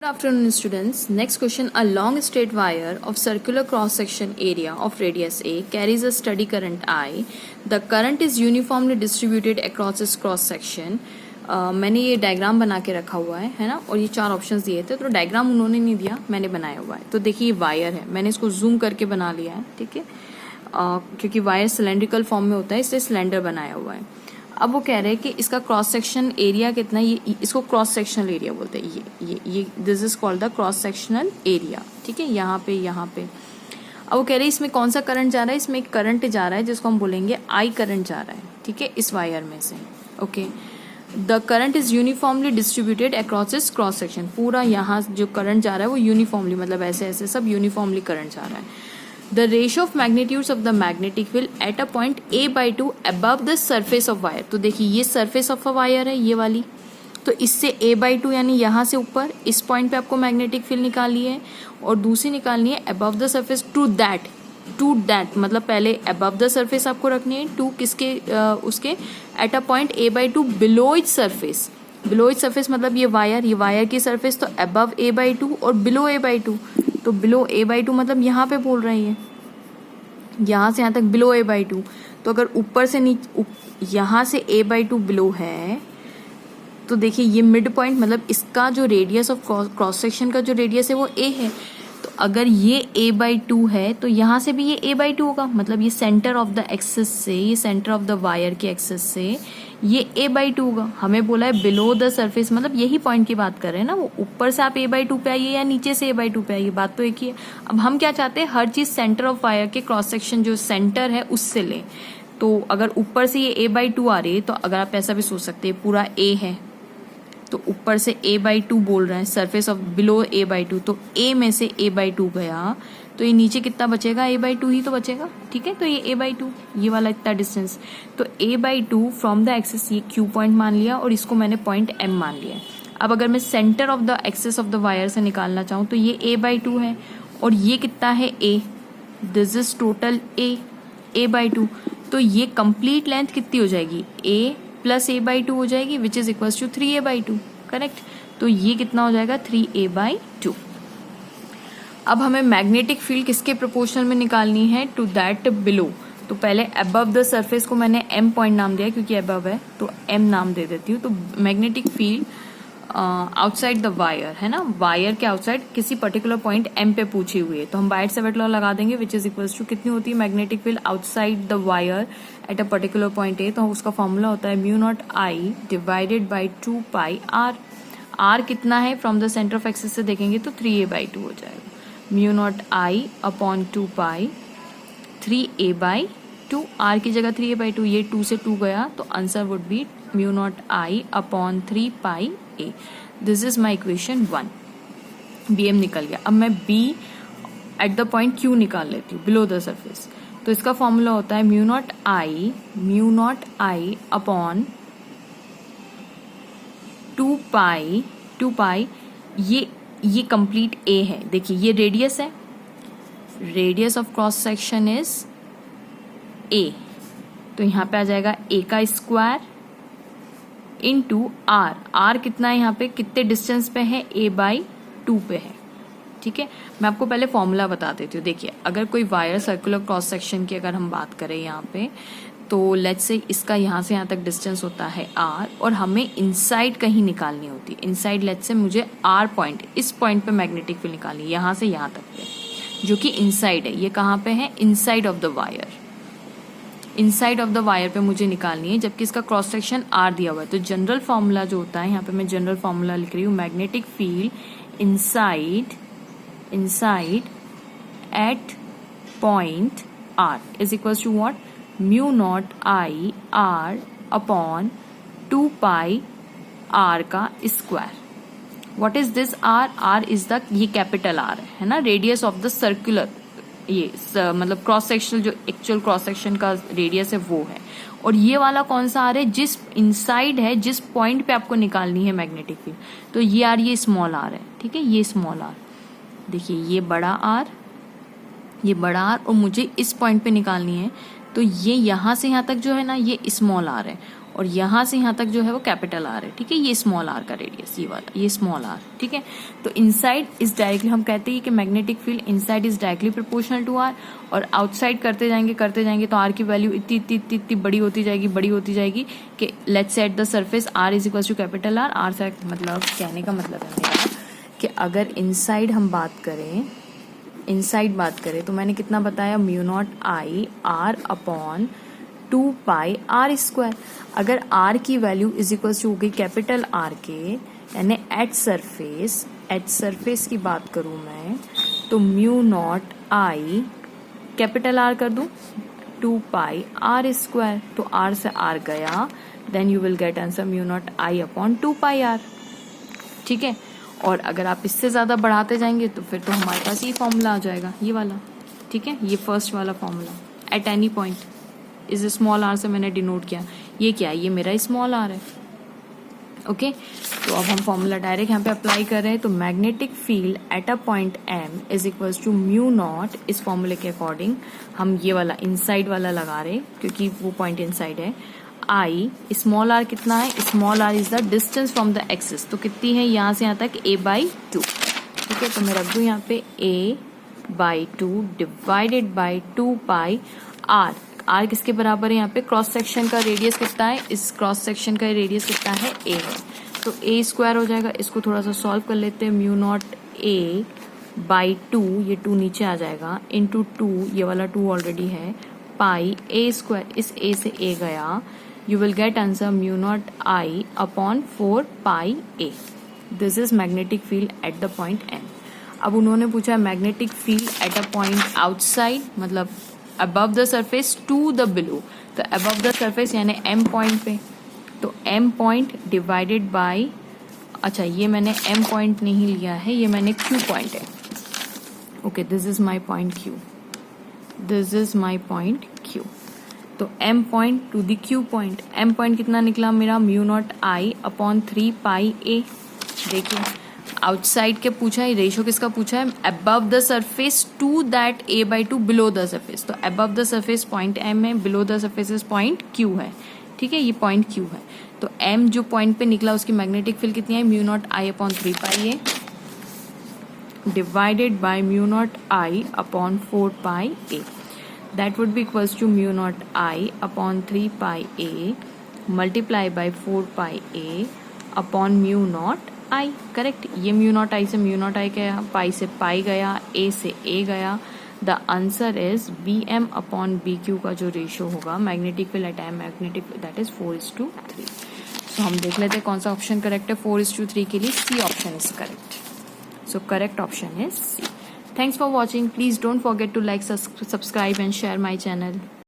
Good afternoon students. Next question. A long straight wire of circular cross section area of radius A carries a steady current I. The current is uniformly distributed across its cross section. मैंने ये diagram बना के रखा हुआ है ना, और ये चार ऑप्शंस दिए थे, तो डायग्राम उन्होंने नहीं दिया, मैंने बनाया हुआ है। तो देखिए ये वायर है, मैंने इसको जूम करके बना लिया है, ठीक है, क्योंकि वायर सिलेंड्रिकल फॉर्म में होता है इसलिए सिलेंडर बनाया हुआ है। अब वो कह रहे हैं कि इसका क्रॉस सेक्शन एरिया कितना है, ये इसको क्रॉस सेक्शनल एरिया बोलते हैं। ये this is called the cross sectional area, ठीक है, यहाँ पे। अब वो कह रहे हैं इसमें कौन सा करंट जा रहा है, इसमें एक करंट जा रहा है जिसको हम बोलेंगे आई करंट जा रहा है, ठीक है, इस वायर में से। Okay, the current is uniformly distributed across इस क्रॉस सेक्शन। पूरा यहाँ जो करंट जा रहा है वो यूनिफॉर्मली, मतलब ऐसे ऐसे सब यूनिफॉर्मली करंट जा रहा है। The ratio of magnitudes of the magnetic field at a point a/2 above the surface of wire। तो देखिए ये surface of a wire है, ये वाली, तो इससे a/2 यानी यहाँ से ऊपर इस पॉइंट पे आपको मैग्नेटिक फील्ड निकालनी है, और दूसरी निकालनी है above the surface to that मतलब पहले above the surface आपको रखनी है, टू किसके उसके at a point a/2 below its surface। below its surface मतलब ये वायर की सरफेस, तो above a/2 और below a/2, तो बिलो a/2 मतलब यहाँ पे बोल रहे हैं, यहाँ से यहाँ तक बिलो a/2। तो अगर ऊपर से नीचे यहाँ से a/2 बिलो है, तो देखिए ये मिड पॉइंट, मतलब इसका जो रेडियस ऑफ क्रॉस सेक्शन का जो रेडियस है वो a है। तो अगर ये a/2 है तो यहाँ से भी ये a/2 होगा, मतलब ये सेंटर ऑफ द एक्सिस से, ये सेंटर ऑफ द वायर के एक्सिस से ये a/2 होगा। हमें बोला है बिलो द सरफेस, मतलब यही पॉइंट की बात कर रहे हैं ना, वो ऊपर से आप a/2 पे आइए या नीचे से a/2 पे आइए, बात तो एक ही है। अब हम क्या चाहते हैं, हर चीज सेंटर ऑफ वायर के क्रॉस सेक्शन जो सेंटर है उससे लें। तो अगर ऊपर से ये a/2 आ रही है, तो अगर आप ऐसा भी सोच सकते हैं पूरा a है, तो ऊपर से a/2 बोल रहे हैं, सरफेस ऑफ बिलो a/2, तो a में से a/2 गया, तो ये नीचे कितना बचेगा, a/2 ही तो बचेगा, ठीक है। तो ये a/2, ये वाला इतना डिस्टेंस, तो a/2 फ्रॉम द एक्सिस, ये Q पॉइंट मान लिया और इसको मैंने पॉइंट M मान लिया है। अब अगर मैं centre of the axis of the wire से निकालना चाहूँ तो ये a/2 है, और ये कितना है a, this is total a/2, तो ये कंप्लीट लेंथ कितनी हो जाएगी, a प्लस a/2 हो जाएगी, which is equals to 3a/2, correct. तो ये कितना हो जाएगा, 3a/2। अब हमें मैग्नेटिक फील्ड किसके प्रोपोर्शनल में निकालनी है, टू दैट बिलो। तो पहले अबव द सरफेस को मैंने m पॉइंट नाम दिया क्योंकि अबव है, तो m नाम दे देती हूँ। तो magnetic field outside the wire है ना, वायर के आउटसाइड किसी पर्टिकुलर पॉइंट m पे पूछी हुई है, तो हम बायट-सैवर्ट लॉ लगा देंगे, विच इज इक्वल्स टू कितनी होती है magnetic field outside the wire at a particular point a। तो उसका फॉर्मूला होता है μ0I divided by 2πr। r कितना है from the centre of axis से देखेंगे तो 3a/2 हो जाएगा, μ0I अपॉन 2π 3a/2, r की जगह 3a/2, ये 2 से 2 गया, तो answer would be μ0I upon 3πa। This is my equation 1। bm निकल गया। अब मैं b at the point q निकाल लेती हूँ बिलो द सरफेस, तो इसका फॉर्मूला होता है μ0I अपॉन 2π, ये कंप्लीट a है। देखिए ये रेडियस है, radius of cross section is a, तो यहाँ पे आ जाएगा a का स्क्वायर इंटू r कितना है, यहाँ पे कितने डिस्टेंस पे है, a/2 पे है, ठीक है। मैं आपको पहले फॉर्मूला बता देती हूँ। देखिए अगर कोई वायर सर्कुलर क्रॉस सेक्शन की अगर हम बात करें यहाँ पे, तो लेट्स से इसका यहाँ से यहाँ तक डिस्टेंस होता है r, और हमें इनसाइड कहीं निकालनी होती है। इनसाइड लेट्स से मुझे r पॉइंट, इस पॉइंट पे मैग्नेटिक फील्ड निकालनी है, यहाँ से यहाँ तक पे, जो कि इनसाइड है। ये कहाँ पे है, inside of the wire, inside of the wire पे मुझे निकालनी है, जबकि इसका क्रॉस सेक्शन r दिया हुआ है। तो जनरल फॉर्मूला जो होता है, यहाँ पे मैं जनरल फॉर्मूला लिख रही हूँ, magnetic field inside at point r is equals to what, μ0I r upon 2π r का square. What is this r is the, ये कैपिटल R है ना, रेडियस ऑफ द सर्कुलर, ये मतलब क्रॉस सेक्शन, जो एक्चुअल क्रॉस सेक्शन का radius है वो है। और ये वाला कौन सा R है, जिस इनसाइड है, जिस पॉइंट पे आपको निकालनी है मैग्नेटिक फील्ड, तो ये R, ये स्मॉल r है, ठीक है, ये स्मॉल r। देखिए ये बड़ा R, ये बड़ा R, और मुझे इस पॉइंट पे निकालनी है, तो ये यहाँ से यहाँ तक जो है ना, ये स्मॉल r है, और यहाँ से यहाँ तक जो है वो कैपिटल आर है, ठीक है। ये स्मॉल आर का रेडियस, ये वाला, ये स्मॉल आर, ठीक है। तो इनसाइड इज डायरेक्टली, हम कहते हैं कि magnetic field inside is directly proportional to r, और आउटसाइड करते जाएंगे तो आर की वैल्यू इतनी बड़ी होती जाएगी कि let's say at the surface r is equal to capital R. R से मतलब कहने का मतलब है मेरा कि अगर इनसाइड बात करें तो मैंने कितना बताया, mu naught I r upon 2 pi r square. अगर आर की वैल्यू इज इक्वल टू हो गई कैपिटल आर के, यानी एट सरफेस की बात करूं मैं, तो mu naught I capital R कर दूं 2 पाई आर स्क्वायर, तो आर से आर गया, then you will get answer mu naught I upon 2 pi R, ठीक है। और अगर आप इससे ज्यादा बढ़ाते जाएंगे तो फिर तो हमारे पास ये फॉर्मूला आ जाएगा, ये वाला, ठीक है। ये फर्स्ट वाला फॉर्मूला, एट एनी पॉइंट इस स्मॉल आर से मैंने डिनोट किया। ये क्या है, ये मेरा स्मॉल आर है, ओके। तो अब हम फॉर्मूला डायरेक्ट यहाँ पे अप्लाई कर रहे हैं। तो magnetic field at a point M is equals to mu naught, इस फॉर्मूले के अकॉर्डिंग हम ये वाला इनसाइड वाला लगा रहे हैं क्योंकि वो पॉइंट इनसाइड है। आई स्मॉल आर कितना है, small r is the distance from the axis, तो कितनी है यहाँ से यहाँ तक a/2, ठीक है। तो मैं रख दूं यहाँ पे a/2 divided by 2 pi R. R किसके बराबर है, यहाँ पे क्रॉस सेक्शन का रेडियस कितना है, इस क्रॉस सेक्शन का रेडियस कितना है, a है, तो a स्क्वायर हो जाएगा। इसको थोड़ा सा सॉल्व कर लेते हैं, म्यू नॉट a/2, ये 2 नीचे आ जाएगा, इंटू 2, ये वाला 2 ऑलरेडी है, पाई a स्क्वायर, इस a से a गया, you will get answer mu naught I upon 4 pi a. This is magnetic field at the point M. अब उन्होंने पूछा magnetic field at a point outside, मतलब above the surface to the below. तो above the surface यानी M point पे, तो M point divided by, अच्छा ये मैंने M point नहीं लिया है, ये मैंने Q point है, okay, this is my point Q, this is my point Q. तो M point to the Q point, M point कितना निकला मेरा, mu naught I upon 3 pi a। देखिए आउटसाइड के पूछा है, रेशो किसका पूछा है, above the surface to that a/2 below the surface, तो above the surface point M है, below the surface point Q है, ठीक है, ये पॉइंट Q है। तो M जो पॉइंट पे निकला उसकी मैग्नेटिक फील्ड कितनी है, mu naught I upon 3 pi a divided by mu naught I upon 4 pi a। That would be equals to mu naught I upon 3 pi a multiply by 4 pi a upon mu naught I, correct. ये mu naught I से mu naught I गया, pi से pi गया, a से a गया। The answer is bm upon bq का जो ratio होगा magnetic field at M magnetic, that is 4:3। So हम देख लेते हैं कौन सा ऑप्शन करेक्ट है। 4:3 के लिए C option is correct, so correct option is C. Thanks for watching. Please don't forget to like, subscribe and share my channel.